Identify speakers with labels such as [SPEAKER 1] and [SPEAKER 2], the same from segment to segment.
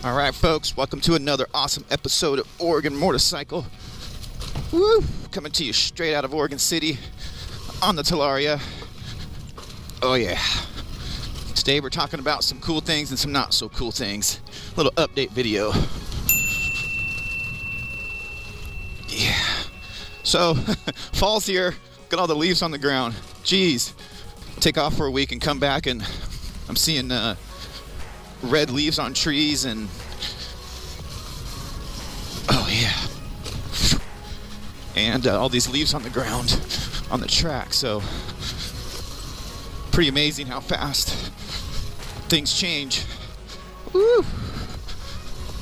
[SPEAKER 1] All right, folks, welcome to another awesome episode of Oregon Motorcycle. Woo! Coming to you straight out of Oregon City on the Talaria. Oh yeah. Today we're talking about some cool things and some not so cool things. Little update video. Yeah. So, fall's here. Got all the leaves on the ground. Jeez. Take off for a week and come back and I'm seeing red leaves on trees and oh yeah, and all these leaves on the ground on the track. So pretty amazing how fast things change. Woo!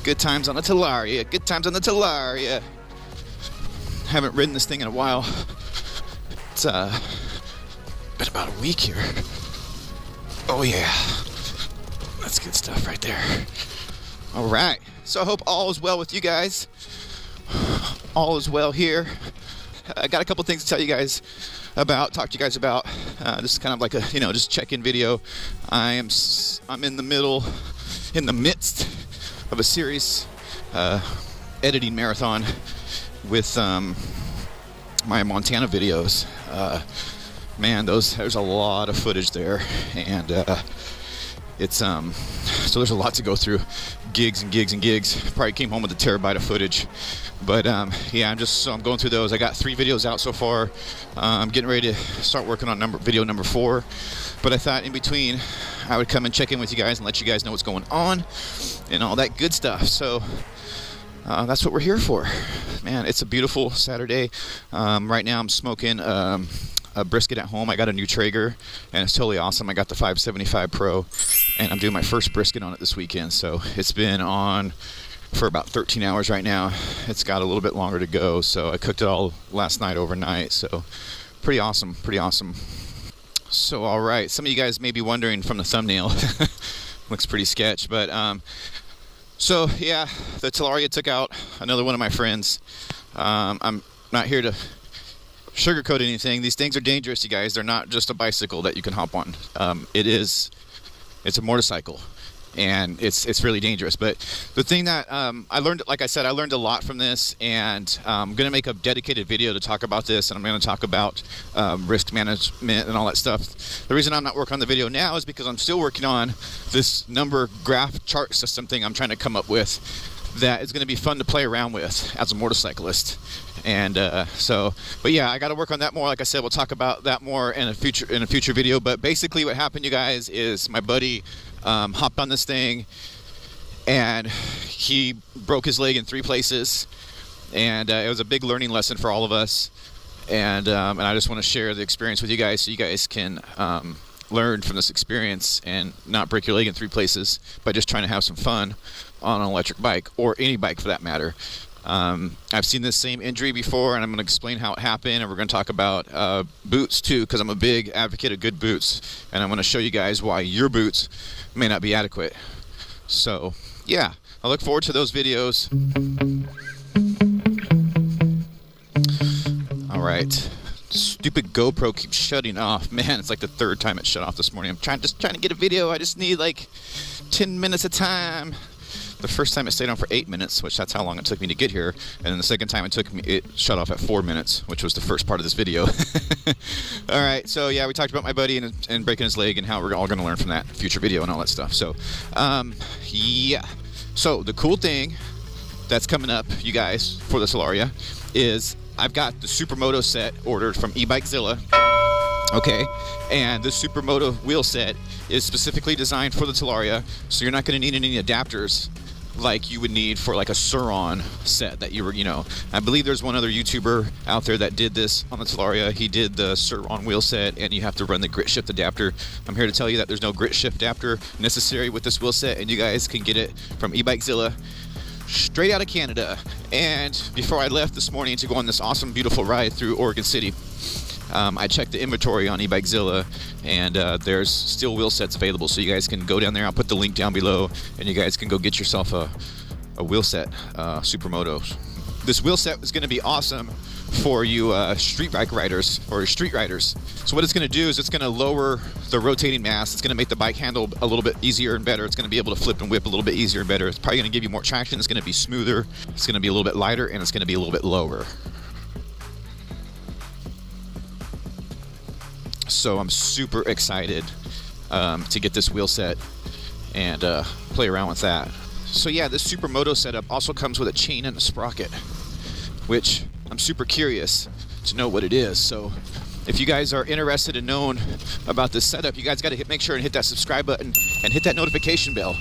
[SPEAKER 1] Good times on the Talaria. Good times on the Talaria. Haven't ridden this thing in a while. It's been about a week here. Oh yeah. That's good stuff right there. All right. So I hope all is well with you guys. All is well here. I got a couple things to tell you guys about, talk to you guys about. This is kind of like a, just check-in video. I'm in the midst of a series editing marathon with my Montana videos. Man, there's a lot of footage there, and it's so there's a lot to go through, gigs and gigs and gigs. Probably came home with a terabyte of footage, but yeah, I'm going through those. I got 3 videos out so far. I'm getting ready to start working on video number 4, but I thought in between I would come and check in with you guys and let you guys know what's going on and all that good stuff. So that's what we're here for, man. It's a beautiful Saturday. Right now I'm smoking a brisket at home. I got a new Traeger and it's totally awesome. I got the 575 Pro and I'm doing my first brisket on it this weekend. So it's been on for about 13 hours right now. It's got a little bit longer to go. So I cooked it all last night overnight. So pretty awesome, pretty awesome. So all right, some of you guys may be wondering from the thumbnail, looks pretty sketch, but so yeah, the Talaria took out another one of my friends. I'm not here to sugarcoat anything. These things are dangerous, you guys. They're not just a bicycle that you can hop on. It's a motorcycle, and it's really dangerous. But the thing that I learned, like I said, I learned a lot from this, and I'm gonna make a dedicated video to talk about this, and I'm gonna talk about risk management and all that stuff. The reason I'm not working on the video now is because I'm still working on this number graph chart system thing I'm trying to come up with that is going to be fun to play around with as a motorcyclist. And but yeah, I got to work on that more. Like I said, we'll talk about that more in a future video. But basically what happened, you guys, is my buddy hopped on this thing and he broke his leg in 3 places, and it was a big learning lesson for all of us. And I just want to share the experience with you guys so you guys can learn from this experience and not break your leg in 3 places by just trying to have some fun on an electric bike, or any bike for that matter. I've seen this same injury before, and I'm going to explain how it happened, and we're going to talk about boots too, because I'm a big advocate of good boots, and I'm going to show you guys why your boots may not be adequate. So yeah, I look forward to those videos. All right. Stupid GoPro keeps shutting off. Man, it's like the 3rd time it shut off this morning. I'm just trying to get a video. I just need like 10 minutes of time. The first time it stayed on for 8 minutes, which that's how long it took me to get here. And then the second time it shut off at 4 minutes, which was the first part of this video. All right, so yeah, we talked about my buddy and breaking his leg and how we're all going to learn from that future video and all that stuff. So, yeah. So the cool thing that's coming up, you guys, for the Talaria is I've got the Supermoto set ordered from eBikeZilla. Okay, and this Supermoto wheel set is specifically designed for the Talaria, so you're not going to need any adapters like you would need for like a Sur-On set that you were, I believe there's one other YouTuber out there that did this on the Talaria. He did the Sur-On wheel set, and you have to run the grit shift adapter. I'm here to tell you that there's no grit shift adapter necessary with this wheel set, and you guys can get it from eBikeZilla straight out of Canada. And before I left this morning to go on this awesome, beautiful ride through Oregon City, I checked the inventory on eBikeZilla, and there's still wheel sets available, so you guys can go down there. I'll put the link down below, and you guys can go get yourself a wheel set, Supermoto this wheel set is going to be awesome for you street bike riders or street riders. So what it's going to do is it's going to lower the rotating mass. It's going to make the bike handle a little bit easier and better. It's going to be able to flip and whip a little bit easier and better. It's probably going to give you more traction. It's going to be smoother. It's going to be a little bit lighter, and it's going to be a little bit lower. So I'm super excited to get this wheel set and play around with that. So yeah, this Supermoto setup also comes with a chain and a sprocket, which I'm super curious to know what it is. So if you guys are interested in knowing about this setup, you guys got to make sure and hit that subscribe button and hit that notification bell.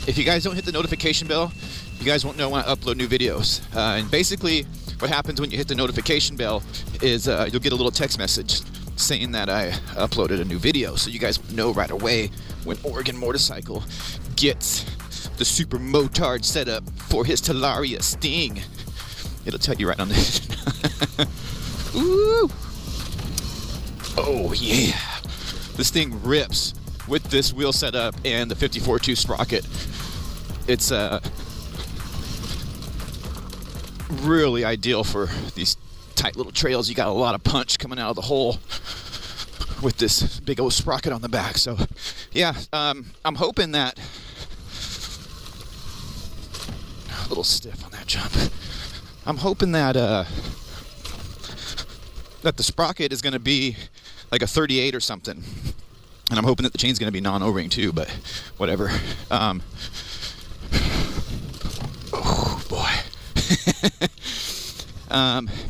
[SPEAKER 1] If you guys don't hit the notification bell, you guys won't know when I upload new videos. And basically what happens when you hit the notification bell is you'll get a little text message saying that I uploaded a new video, so you guys know right away when Oregon Motorcycle gets the super motard setup for his Talaria Sting. It'll tell you right on this. Ooh! Oh yeah! This thing rips with this wheel setup and the 54.2 sprocket. It's really ideal for these tight little trails. You got a lot of punch coming out of the hole with this big old sprocket on the back. So yeah, I'm hoping that a little stiff on that jump. I'm hoping that that the sprocket is going to be like a 38 or something, and I'm hoping that the chain's going to be non-O-ring too, but whatever. Oh boy.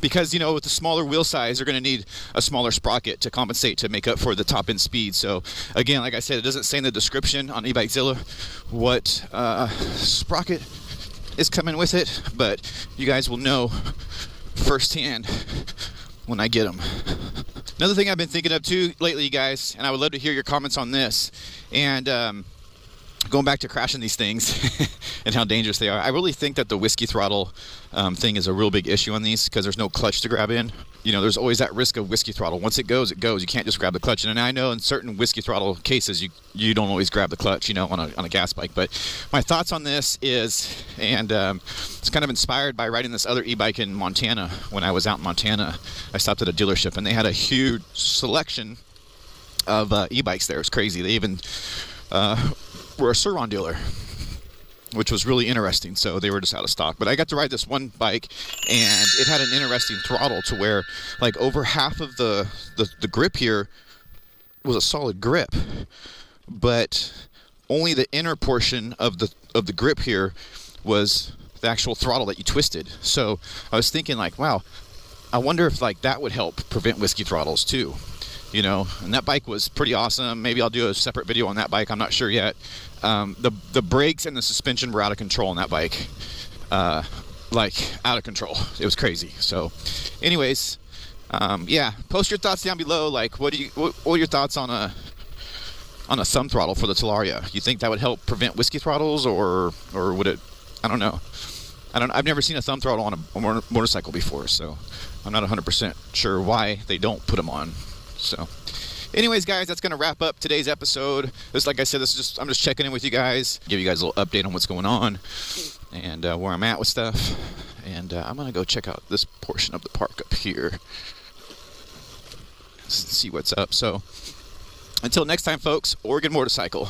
[SPEAKER 1] Because, you know, with the smaller wheel size, they're going to need a smaller sprocket to compensate to make up for the top end speed. So again, like I said, it doesn't say in the description on eBikeZilla what sprocket is coming with it, but you guys will know firsthand when I get them. Another thing I've been thinking of too lately, you guys, and I would love to hear your comments on this, and going back to crashing these things and how dangerous they are, I really think that the whiskey throttle thing is a real big issue on these, because there's no clutch to grab in. You know, there's always that risk of whiskey throttle. Once it goes, it goes. You can't just grab the clutch. And I know in certain whiskey throttle cases, you don't always grab the clutch, you know, on a gas bike. But my thoughts on this is, and it's kind of inspired by riding this other e-bike in Montana. When I was out in Montana, I stopped at a dealership, and they had a huge selection of e-bikes there. It was crazy. They even were a Sur-Ron dealer, which was really interesting. So they were just out of stock. But I got to ride this one bike, and it had an interesting throttle to where like over half of the grip here was a solid grip, but only the inner portion of the grip here was the actual throttle that you twisted. So I was thinking like, wow, I wonder if like that would help prevent whiskey throttles too. You know, and that bike was pretty awesome. Maybe I'll do a separate video on that bike. I'm not sure yet. The brakes and the suspension were out of control on that bike. Like out of control. It was crazy. So anyways, yeah, post your thoughts down below. Like, what are your thoughts on a thumb throttle for the Talaria? You think that would help prevent whiskey throttles, or would it? I don't know. I've never seen a thumb throttle on a motorcycle before, so I'm not 100% sure why they don't put them on. So anyways, guys, that's going to wrap up today's episode. Like I said, I'm just checking in with you guys, give you guys a little update on what's going on and where I'm at with stuff. And I'm going to go check out this portion of the park up here, see what's up. So until next time, folks, Oregon Motorcycle.